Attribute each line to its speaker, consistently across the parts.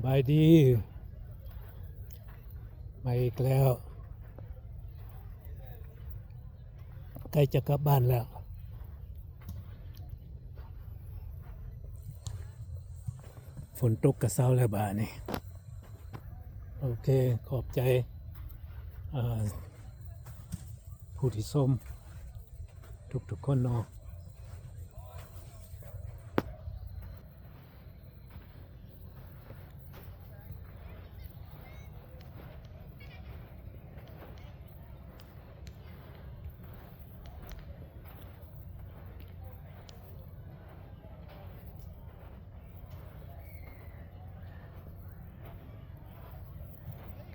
Speaker 1: บายดีมาอีกแล้วใกล้จะกลับบ้านแล้วฝนตกกระเซ้าแล้วบ้านนี่โอเคขอบใจผู้ที่ส้มทุกคนเนาะ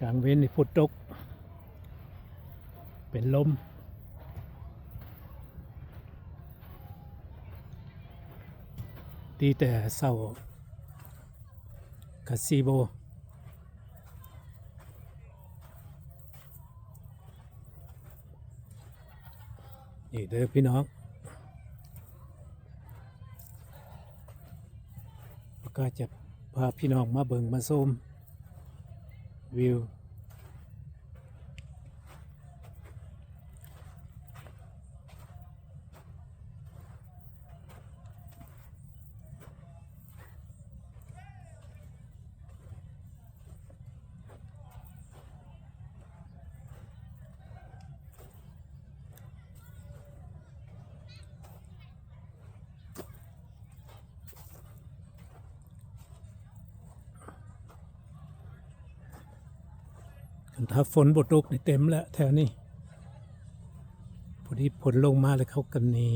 Speaker 1: กลางเว้นนี่ฝนตกเป็นลมดีแต่เศร้าคาซิโบนี่เด้อพี่น้องก็จะพาพี่น้องมาเบิ่งมาชมวิวถ้าฝนบ่ตกนี่เต็มแล้วแถวนี้พอดีฝนลงมาเลยเขากันหนี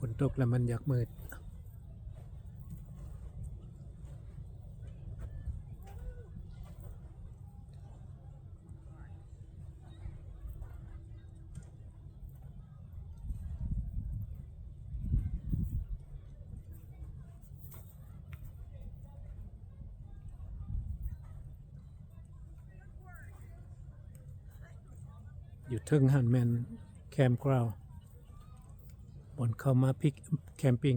Speaker 1: ฝนตกแล้วมันอยากมืดอยู่เทิงหันแมนแคมป์กราวบนเข้ามาพิกแคมปิ้ง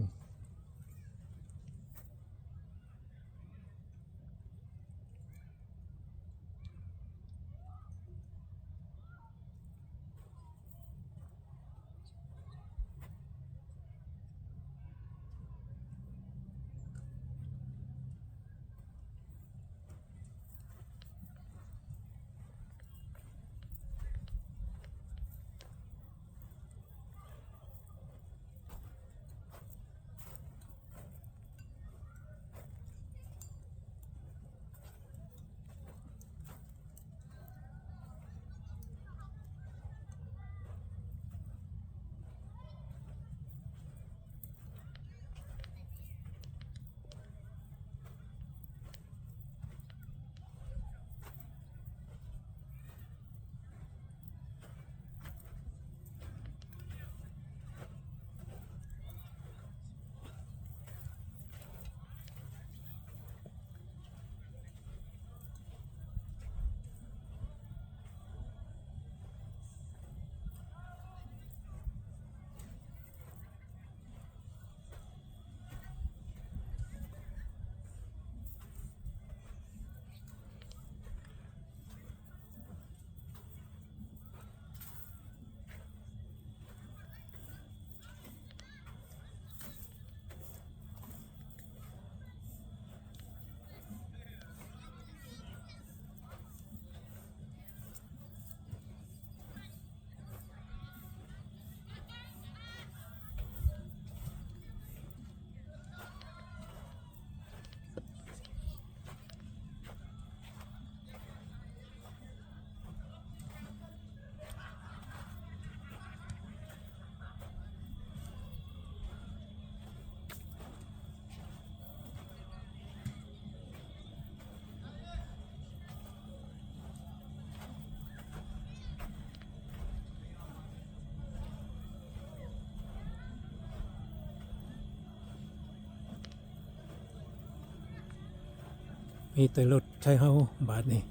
Speaker 1: มีแต่รถใช้เฮาบาทนี่